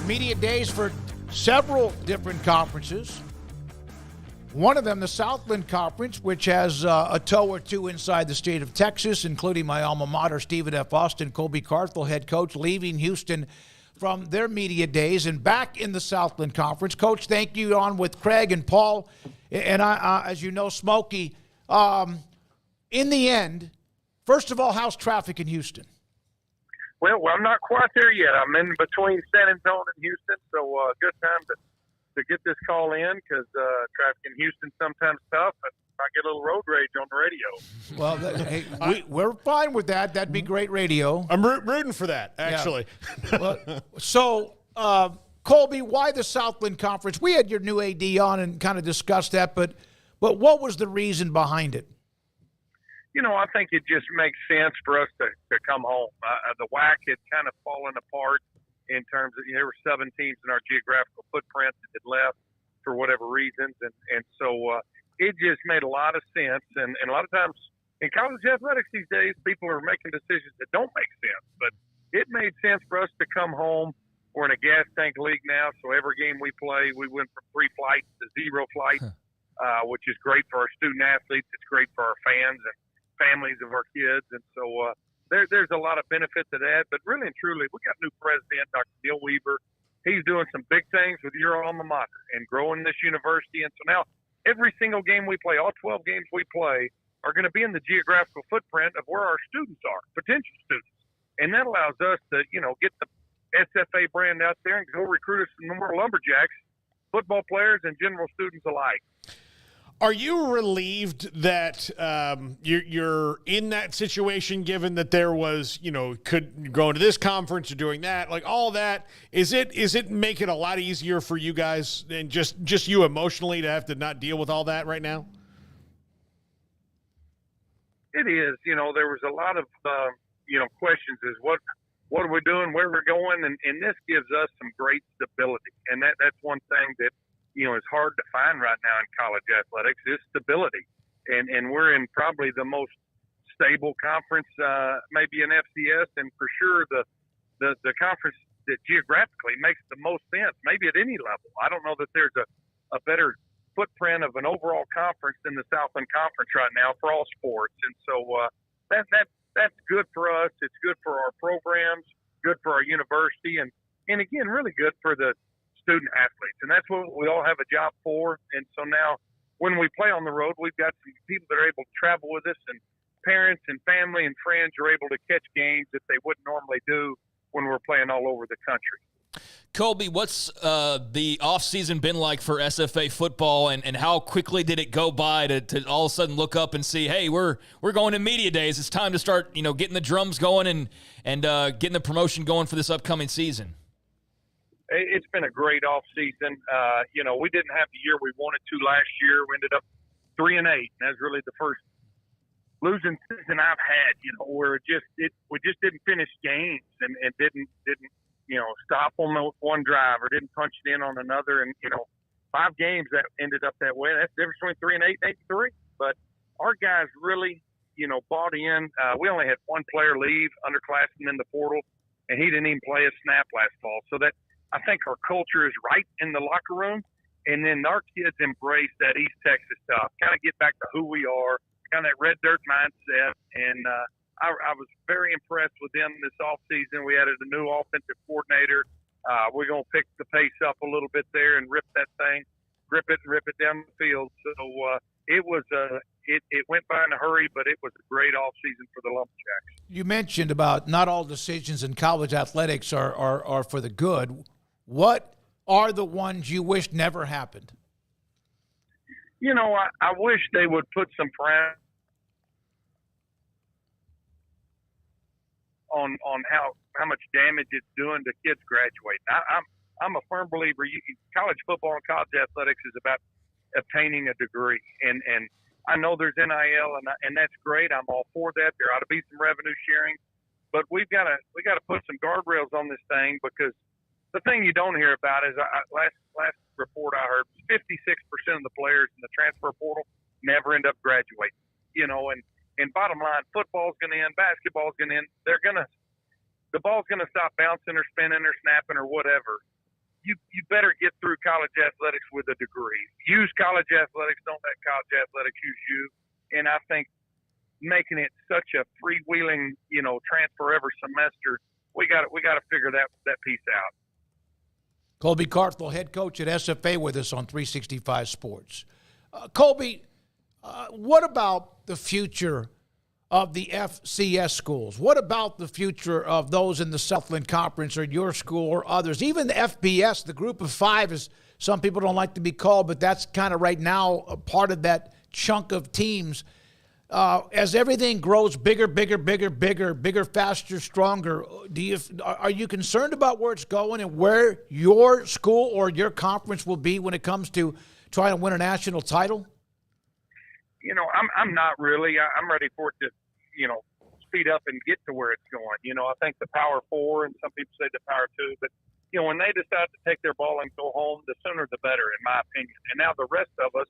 media days for several different conferences. One of them, the Southland Conference, which has a toe or two inside the state of Texas, including my alma mater, Stephen F. Austin, Colby Carthel, head coach, leaving Houston from their media days and back in the Southland Conference. Coach, thank you on with Craig and Paul. And I as you know, Smokey, in the end, first of all, how's traffic in Houston? Well, I'm not quite there yet. I'm in between San Antonio and Houston, so good time to get this call in because traffic in Houston sometimes tough, but I get a little road rage on the radio. Well, hey, we're fine with that. That'd be great radio. I'm rooting for that, actually. Yeah. Well, so, Colby, why the Southland Conference? We had your new AD on and kind of discussed that, but what was the reason behind it? I think it just makes sense for us to come home. The WAC had kind of fallen apart in terms of, there were 7 teams in our geographical footprint that had left for whatever reasons. And so it just made a lot of sense. And a lot of times in college athletics these days, people are making decisions that don't make sense. But it made sense for us to come home. We're in a gas tank league now, so every game we play, we went from 3 flights to 0 flights, which is great for our student athletes. It's great for our fans and families of our kids. And so there's a lot of benefit to that. But really and truly, we got a new president, Dr. Neil Weaver. He's doing some big things with your alma mater and growing this university. And so now every single game we play, all 12 games we play, are going to be in the geographical footprint of where our students are, potential students. And that allows us to, get the SFA brand out there and go recruit us some more Lumberjacks, football players and general students alike. Are you relieved that you're in that situation, given that there was, could go into this conference or doing that, like all that? Is it make it a lot easier for you guys and just you emotionally to have to not deal with all that right now? It is. There was a lot of, questions as what are we doing, where we're going, and this gives us some great stability. And that's one thing that, is hard to find right now in college athletics is stability. And we're in probably the most stable conference, maybe in FCS, and for sure the conference that geographically makes the most sense, maybe at any level. I don't know that there's a better footprint of an overall conference than the Southland Conference right now for all sports. And so that's good for us. It's good for our programs, good for our university, and again, really good for the student athletes. And that's what we all have a job for. And so now when we play on the road, we've got some people that are able to travel with us, and parents and family and friends are able to catch games that they wouldn't normally do when we're playing all over the country. Colby, what's the offseason been like for SFA football, and how quickly did it go by to all of a sudden look up and see, hey, we're going to media days. It's time to start, getting the drums going and getting the promotion going for this upcoming season? It's been a great off season. We didn't have the year we wanted to last year. We ended up 3-8, and that's really the first losing season I've had. Where we just didn't finish games and didn't stop on one drive or didn't punch it in on another. And 5 games that ended up that way. That's the difference between 3-8 and 8-3. But our guys really, bought in. We only had one player leave, underclassman in the portal, and he didn't even play a snap last fall. So that. I think our culture is right in the locker room, and then our kids embrace that East Texas stuff, kind of get back to who we are, kind of that red dirt mindset. And I was very impressed with them this offseason. We added a new offensive coordinator. We're going to pick the pace up a little bit there and rip that thing, rip it down the field. So it was it went by in a hurry, but it was a great offseason for the Lumberjacks. You mentioned about not all decisions in college athletics are for the good. What are the ones you wish never happened? I wish they would put some parameters on how much damage it's doing to kids graduating. I'm a firm believer. College football and college athletics is about obtaining a degree, and I know there's NIL, and that's great. I'm all for that. There ought to be some revenue sharing, but we got to put some guardrails on this thing, because the thing you don't hear about is last report I heard, 56% of the players in the transfer portal never end up graduating. And bottom line, football's going to end, basketball's going to end. They're going to the ball's going to stop bouncing or spinning or snapping or whatever, you better get through college athletics with a degree. Use college athletics. Don't let college athletics use you. And I think making it such a freewheeling, transfer every semester, we got to figure that piece out. Colby Carthel, head coach at SFA, with us on 365 Sports. Colby, what about the future of the FCS schools? What about the future of those in the Southland Conference or your school or others? Even the FBS, the group of five, as some people don't like to be called, but that's kind of right now a part of that chunk of teams. As everything grows bigger, faster, stronger, are you concerned about where it's going and where your school or your conference will be when it comes to trying to win a national title? I'm not really. I'm ready for it to, speed up and get to where it's going. I think the Power 4, and some people say the Power 2, but, when they decide to take their ball and go home, the sooner the better, in my opinion. And now the rest of us,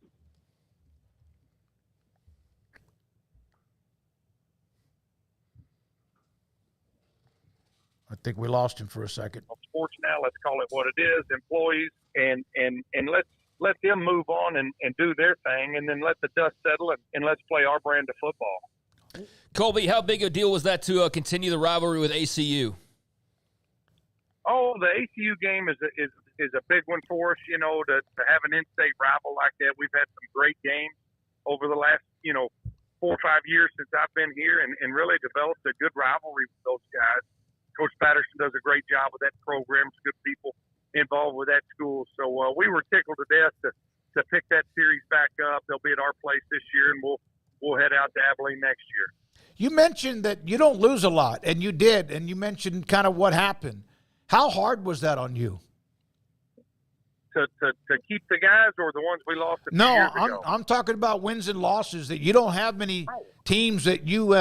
I think we lost him for a second. sports now, let's call it what it is, employees, and let them move on and do their thing, and then let the dust settle, and let's play our brand of football. Colby, how big a deal was that to continue the rivalry with ACU? Oh, the ACU game is a big one for us, to have an in-state rival like that. We've had some great games over the last, 4 or 5 years since I've been here, and really developed a good rivalry with those guys. Coach Patterson does a great job with that program. It's good people involved with that school. So we were tickled to death to pick that series back up. They'll be at our place this year, and we'll head out to Abilene next year. You mentioned that you don't lose a lot, and you did, and you mentioned kind of what happened. How hard was that on you? To keep the guys, or the ones we lost a few years ago? I'm talking about wins and losses, that you don't have many teams, that you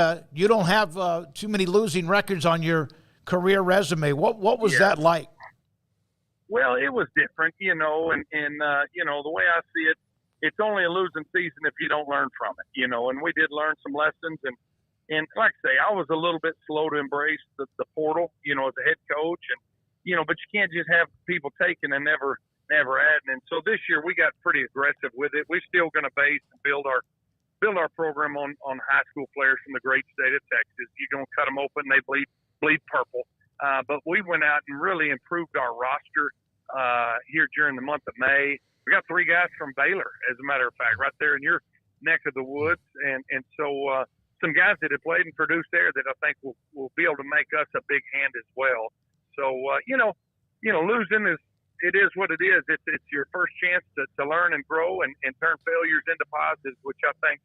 don't have too many losing records on your career resume. What was that like? Well, it was different, and the way I see it, it's only a losing season if you don't learn from it, and we did learn some lessons, and like I say, I was a little bit slow to embrace the portal, as a head coach, and, but you can't just have people taking and never adding. And so this year we got pretty aggressive with it. We're still going to base and build our program on high school players from the great state of Texas. You're going to cut them open, they bleed purple. But we went out and really improved our roster here during the month of May. We got 3 guys from Baylor, as a matter of fact, right there in your neck of the woods. And so some guys that have played and produced there that I think will be able to make us a big hand as well. So, losing it is what it is. It's your first chance to learn and grow and turn failures into positives, which I think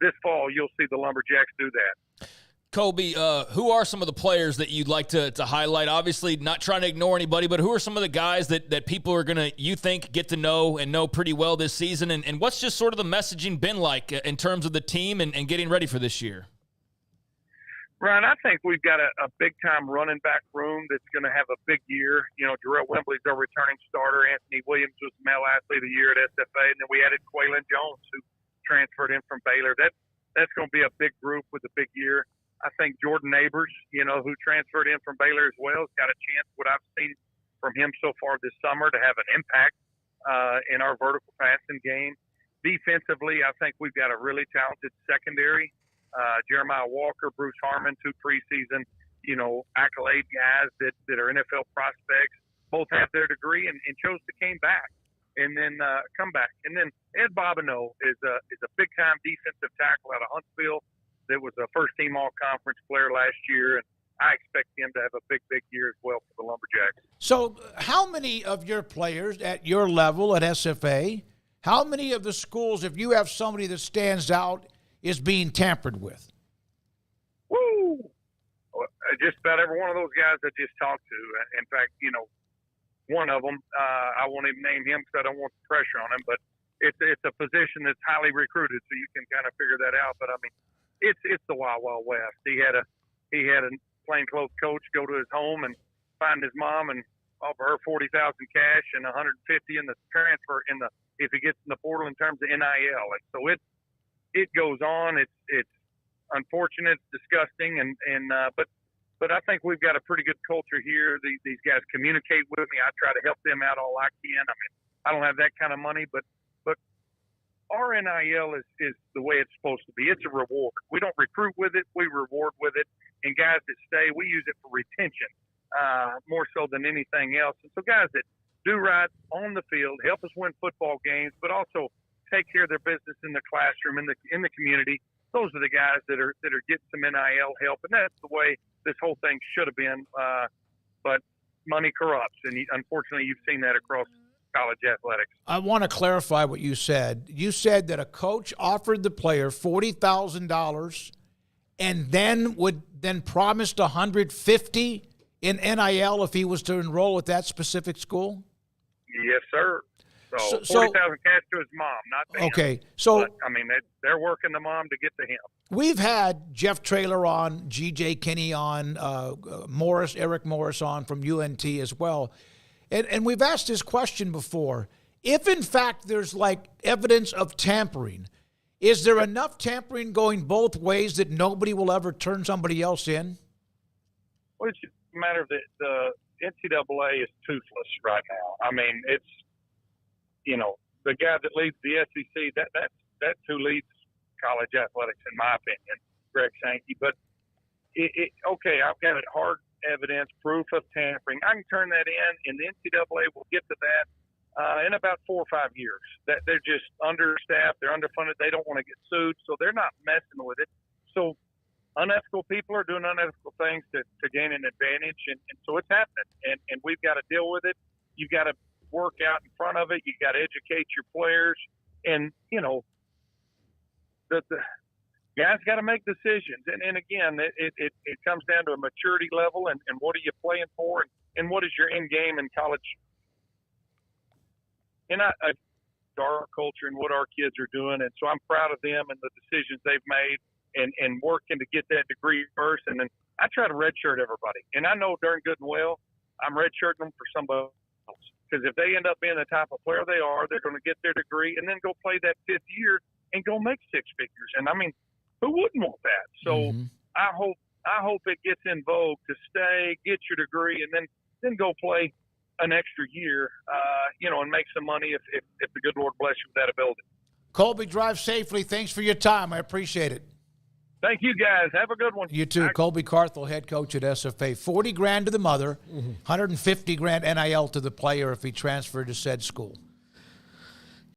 this fall you'll see the Lumberjacks do that. Colby, who are some of the players that you'd like to highlight? Obviously, not trying to ignore anybody, but who are some of the guys that people are going to, you think, get to know and know pretty well this season? And what's just sort of the messaging been like in terms of the team and getting ready for this year? Ryan, I think we've got a big-time running back room that's going to have a big year. Jarrell Wembley's our returning starter. Anthony Williams was the male athlete of the year at SFA. And then we added Quaylen Jones, who transferred in from Baylor. That's going to be a big group with a big year. I think Jordan Neighbors, who transferred in from Baylor as well, has got a chance, what I've seen from him so far this summer, to have an impact in our vertical passing game. Defensively, I think we've got a really talented secondary. Jeremiah Walker, Bruce Harmon, 2 preseason, accolade guys that are NFL prospects, both have their degree and chose to come back. And then come back. And then Ed Bobineau is a big-time defensive tackle out of Huntsville that was a first-team all-conference player last year, and I expect him to have a big year as well for the Lumberjacks. So how many of your players at your level at SFA, how many of the schools, if you have somebody that stands out, is being tampered with? Woo! Just about every one of those guys I just talked to. In fact, one of them, I won't even name him because I don't want the pressure on him, but it's a position that's highly recruited, so you can kind of figure that out. But I mean, it's the Wild Wild West. He had a plainclothes coach go to his home and find his mom and offer her $40,000 cash and $150 in the transfer if he gets in the portal in terms of NIL. And so it goes on. It's unfortunate, it's disgusting, and but But I think we've got a pretty good culture here. These guys communicate with me. I try to help them out all I can. I mean, I don't have that kind of money, but our NIL is the way it's supposed to be. It's a reward. We don't recruit with it. We reward with it. And guys that stay, we use it for retention more so than anything else. And so guys that do right on the field, help us win football games, but also take care of their business in the classroom, in the community, those are the guys that are getting some NIL help. And that's the way this whole thing should have been. But money corrupts. And unfortunately, you've seen that across college athletics. I want to clarify what you said. You said that a coach offered the player $40,000 and then promised $150,000 in NIL if he was to enroll at that specific school? Yes, sir. So $40,000 cash to his mom, not to him. Okay, so but, I mean, they're working the mom to get to him. We've had Jeff Traylor on, G.J. Kinney on, Eric Morris on from UNT as well. And we've asked this question before. If, in fact, there's, like, evidence of tampering, is there enough tampering going both ways that nobody will ever turn somebody else in? Well, it's just a matter of the NCAA is toothless right now. I mean, it's, the guy that leads the SEC, that's who leads college athletics, in my opinion, Greg Sankey. But, okay, I've got hard evidence, proof of tampering. I can turn that in, and the NCAA will get to that in about 4 or 5 years. That they're just understaffed, they're underfunded, they don't want to get sued, so they're not messing with it. So unethical people are doing unethical things to gain an advantage, and so it's happening, and we've got to deal with it. You've got to work out in front of it. You've got to educate your players, and the guys got to make decisions. And again, it comes down to a maturity level and what are you playing for and what is your end game in college. And our culture and what our kids are doing. And so I'm proud of them and the decisions they've made and working to get that degree first. And then I try to redshirt everybody. And I know darn good and well I'm redshirting them for somebody else. Because if they end up being the type of player they are, they're going to get their degree and then go play that 5th year and go make 6 figures. And I mean, who wouldn't want that? So I hope it gets in vogue to stay, get your degree, and then go play an extra year, and make some money if the good Lord bless you with that ability. Colby, drive safely. Thanks for your time. I appreciate it. Thank you, guys. Have a good one. You too. Colby Carthel, head coach at SFA. $40,000 to the mother, $150,000 NIL to the player if he transferred to said school.